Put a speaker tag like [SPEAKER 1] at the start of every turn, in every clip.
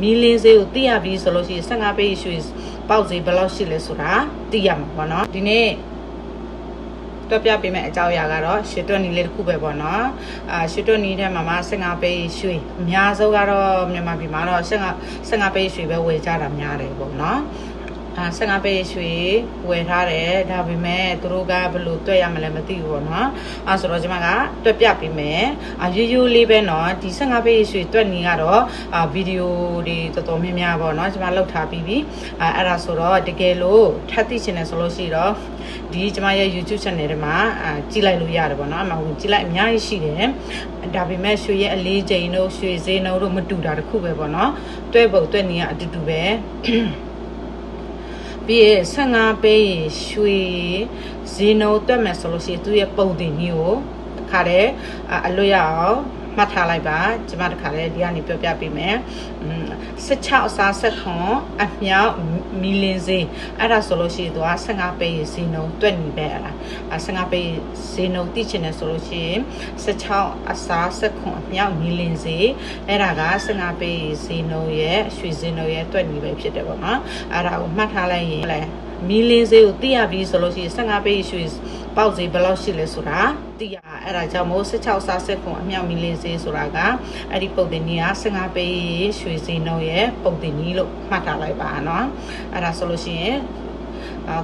[SPEAKER 1] မီလင်းစေးကိုသိရပြီးဆိုလို့ရှိရင်15ပေးရွှေပေါက်ဈေးဘယ်လောက်ရှိလဲဆိုတာသိရမှာပေါ့နော်ဒီနေ့တွက်ပြပေးမယ့်အကြောင်းအရာကတော့ရှစ်တွက်နီလေးတစ်ခုပဲပေါ့နော်ရှစ်တွက်နီထဲမှာ15ပေးရွှေအများဆုံးကတော့မြန်မာပြည်မှာတော့15ပေးရွှေပဲဝယ်ကြတာများတယ်ပေါ့နော်15ပေးရွှေဝယ်ထားတယ်ဒါပေမဲ့သူတို့ကဘယ်လိုတွက်ရမလဲမသိဘူးပေါ့နော်ဆိုတော့ကျွန်မကတွက်ပြပေးမယ်ရိုးရိုးလေးပဲเนาะဒီ15ပေးရွှေတွက်နေကတော့ဗီဒီယိုတွေတော်တော်များများပေါ့နော်ကျွန်မလုပ်ထားပြီးပြီအဲ့ဒါဆိုတော့တကယ်လို့ထပ်သိချင်တယ်ဆိုလို့ရှိတော့ဒီကျွန်မရဲ့ YouTube channel ထဲမှာကြည့်လိုက်လို့ရတယ်ပေါ့နော်အမှဝင်ကြည့်လိုက်အများကြီးရှိတယ်ဒါပေမဲ့ရွှေရဲ့အလေးချိန်တို့ရွှေဈေးနှုန်းတို့မတူတာတခုပဲပေါ့နော်တွဲပုံတွက်နေကအတူတူပဲပြီး15ပေးရွှေဈေးနှုန်းတွက်မယ်ဆိုလို့ရှိရင်သူ့ရဲ့ပုံတင်ကြီးကိုခါတဲ့အလွတ်ရအောင်မှတ်ထားလိုက်ပါကျွန်မတခါလေဒီကနေပြောပြပေးမယ်16အစား16အမြောက်မီလင်းစေးအဲ့ဒါဆိုလို့ရှိရင်သူက15ပေးဈေးနှုန်းတွက်နေပဲအဲ့ဒါ15ပေးဈေးနှုန်းသိချင်တယ်ဆိုလို့ရှိရင်16အစား16အမြောက်မီလင်းစေးအဲ့ဒါက15ပေးဈေးနှုန်းရဲ့ရွှေဈေးနှုန်းရဲ့တွက်နေပဲဖြစ်တယ်ပေါ့နော်အဲ့ဒါကိုမှတ်ထားလိုက်ရင်လေမီလင်းစေးကိုသိရပြီးဆိုလို့ရှိရင်15ပေးရွှေပေါက်ဈေးဘယ်လောက်ရှိလဲဆိုတာသိရအဲ့ဒါကြောင့်မို့16စားဆက်ခွန်အမြောက်မီလင်းစေးဆိုတာကအဲ့ဒီပုံတင်ကြီးက15ပေးရွှေဈေးနှုန်းရဲ့ပုံတင်ကြီးလို့မှတ်ထားလိုက်ပါနော်အဲ့ဒါဆိုလို့ရှိရင်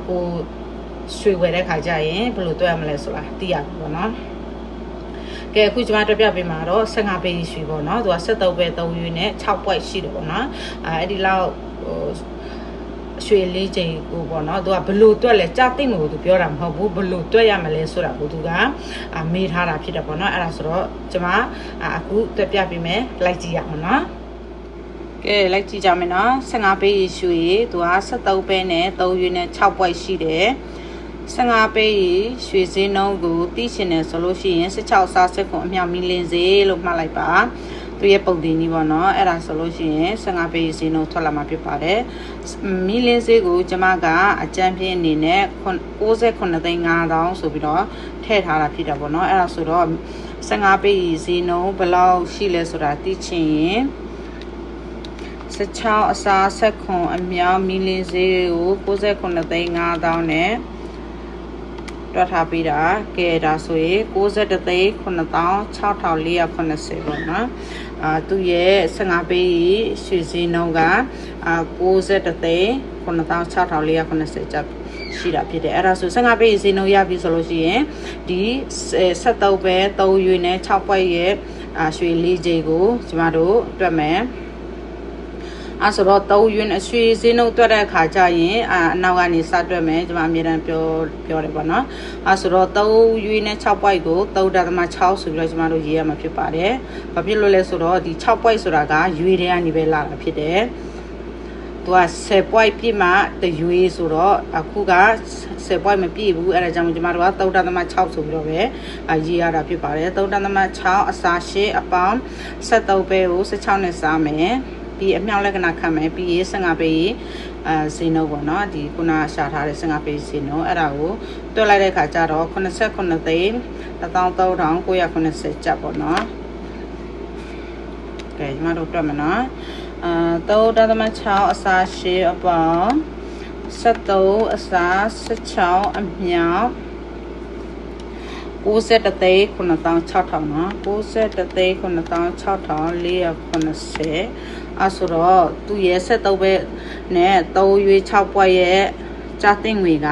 [SPEAKER 1] ကိုရွှေဝယ်တဲ့ခါကျရင်ဘယ်လိုတွက်ရမလဲဆိုတာသိရပြီပေါ့နော်ကဲအခုကျွန်မတွက်ပြပေးမှာတော့15ပေးရွှေပေါ့နော်သူက73ပဲ3ရွေးနဲ့6ပွိုက်ရှိတယ်ပေါ့နော်အဲ့ဒီလောက်ရွှေလေးချိန်ကိုပေါ့နော်သူကဘလို့တွက်လဲကြာသိမ့်မို့သူပြောတာမဟုတ်ဘူးဘလို့တွက်ရမလဲဆိုတာကိုသူကမေးထားတာဖြစ်တယ်ပေါ့နော်အဲ့ဒါဆိုတော့ကျွန်မအခုတွက်ပြပေးမယ်လိုက်ကြည့်ရအောင်နော်ကဲလိုက်ကြည့်ကြမယ်နော်15ပေးရွှေသူက73ပဲနဲ့3ရွေးနဲ့6ပွိုက်ရှိတယ်15ပေးရွှေဈေးနှုန်းကိုသိချင်တယ်ဆိုလို့ရှိရင်16စားဆက်ခွန်အမြောက်မီလင်းစေးလို့မှတ်လိုက်ပါသူရဲ့ပုံတင်ကြီးပေါ့နော်အဲ့ဒါဆိုလို့ရှိရင်15ပေးဈေးနှုန်းထွက်လာမှာဖြစ်ပါတယ်မီလင်းစေးကိုကျွန်မကအကြမ်းပြင်းအနေနဲ့69သိန်း5000ဆိုပြီးတော့ထည့်ထားတာဖြစ်တာပေါ့နော်အဲ့ဒါဆိုတော့15ပေးဈေးနှုန်းဘယ်လောက်ရှိလဲဆိုတာသိချင်ရင်16အစားဆက်ခွန်အမြောက်မီလင်းစေးကို69သိန်း5000နဲ့တွက်ထားပေးတာကဲဒါဆိုရင်61သိန်း96,480ပေါ့နော်သူရဲ့15ပေးရွှေဈေးနှုန်းက61သိန်း96,480ကျပ်ရှိတာဖြစ်တယ်အဲ့ဒါဆို15ပေးဈေးနှုန်းရပြီဆိုလို့ရှိရင်ဒီ73ပဲ3ရွေးနဲ့6ပွက်ရဲ့ရွှေလေးကြီးကိုကျမတို့တွက်မယ်ဆိုတော့3ရွေးနဲ့ရွှေဈေးနှုန်းတွက်တဲ့အခါကျရင်အနောက်ကနေစတွက်မယ်ကျွန်မအမြဲတမ်းပြောတယ်ပေါ့နော်ဆိုတော့3ရွေးနဲ့6ပွိုက်ကို3.6ဆိုပြီးတော့ကျွန်မတို့ရေးရမှာဖြစ်ပါတယ်ဘာဖြစ်လို့လဲဆိုတော့ဒီ6ပွိုက်ဆိုတာကရွေးတဲ့ကနေပဲလာတာဖြစ်တယ်သူက10ပွိုက်ပြည့်မှတရွေးဆိုတော့အခုက10ပွိုက်မပြည့်ဘူးအဲ့ဒါကြောင့်ကျွန်မတို့က3.6ဆိုပြီးတော့ပဲရေးရတာဖြစ်ပါတယ်3.6အစား8အပေါင်း73ပဲကို16နဲ့စားမယ်ပြီးအမြောက်လက္ခဏာခံမယ်ပြီး15ပေးဈေးနှုန်းပေါ့နော်ဒီခုနရှာထားတဲ့15ပေးဈေးနှုန်းအဲ့ဒါကိုတွက်လိုက်တဲ့အခါကျတော့89သိန်း13980ကျပ်ပေါ့နော်ကဲညီမတို့တွက်မယ်နော်3.6အစား8အပေါင်း73အစား16အမြောက်61သိန်း96,000နော်61သိန်း96,480ဆိုတော့သူရဲ့73ပဲနဲ့3ရွေး6ပွက်ရဲ့ကြာတင်ငွေက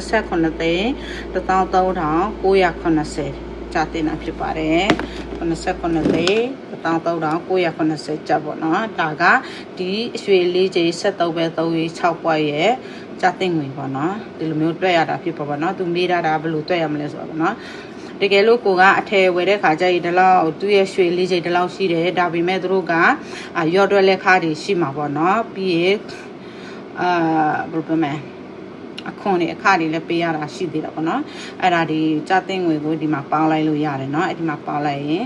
[SPEAKER 1] 89သိန်း139,980ကြာတင်တာဖြစ်ပါတယ်89သိန်း139,980ကျပ်ပေါ့နော်ဒါကဒီရွှေလေးကြီး73ပဲ3ရွေး6ပွက်ရဲ့ကြာတင်ငွေပေါ့နော်ဒီလိုမျိုးတွက်ရတာဖြစ်ပါနော်သူမေးတာဘယ်လိုတွက်ရမလဲဆိုတော့နော်တကယ်လို့ကိုကအထယ်ဝယ်တဲ့ခါကျရင်ဒီလောက်သူ့ရဲ့ရွှေလေးချိန်ဒီလောက်ရှိတယ်ဒါပေမဲ့သူတို့ကရော့တွက်လက်ခါတွေရှိမှာပေါ့နော်ပြီးရင်ဘယ်လိုပြောမလဲ ခွန်တွေအခတွေလည်းပေးရတာရှိသေးတယ်ပေါ့နော်အဲ့ဒါဒီကြသိန်းငွေကိုဒီမှာပေါင်းလိုက်လို့ရတယ်เนาะအဲ့ဒီမှာပေါင်းလိုက်ရင်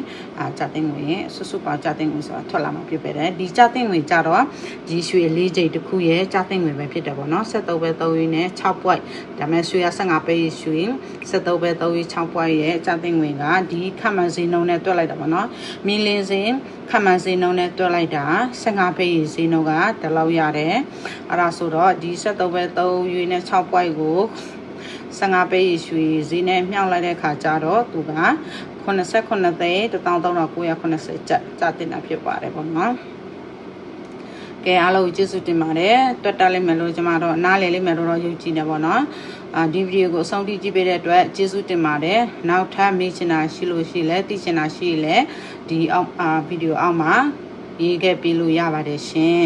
[SPEAKER 1] ကြသိန်းငွေစွတ်စွတ်ပေါင်းကြသိန်းငွေဆိုတာထွက်လာမှာဖြစ်ပေတယ်ဒီကြသိန်းငွေကြတော့ဒီရွှေ၄ကျိတ်တစ်ခုရဲ့ကြသိန်းငွေပဲဖြစ်တယ်ပေါ့နော်73ပဲ3ရင်းနဲ့6 point ဒါမဲ့ရွှေရ15ပဲရွှေ73ပဲ3ရင်း6 point ရဲ့ကြသိန်းငွေကဒီခန့်မှန်းဈေးနှုန်းနဲ့တွက်လိုက်တာပေါ့နော်မီလင်းစင်ခန့်မှန်းဈေးနှုန်းနဲ့တွက်လိုက်တာ15ပဲဈေးနှုန်းကဒီလောက်ရတယ်အဲ့ဒါဆိုတော့ဒီ73ပဲ3ရင်းနဲ့6 point ကို15ပဲရွှေဈေးနဲ့မြှောက်လိုက်တဲ့ခါကျတော့သူက89သိန်း13980ကျတင်တာဖြစ်ပါတယ်ပေါ့နော်ကဲအားလုံးကျေးဇူးတင်ပါတယ်တွတ်တက်လိုက်မယ်လို့ကျွန်မတို့နားလည်လိုက်မယ်လို့တော့ယုံကြည်နေပါတော့ဒီဗီဒီယိုကိုအဆုံးထိကြည့်ပေးတဲ့အတွက်ကျေးဇူးတင်ပါတယ်နောက်ထပ်မေးချင်တာရှိလို့ရှိလဲသိချင်တာရှိလဲဒီအောက်ဗီဒီယိုအောက်မှာရေးခဲ့ပေးလို့ရပါတယ်ရှင်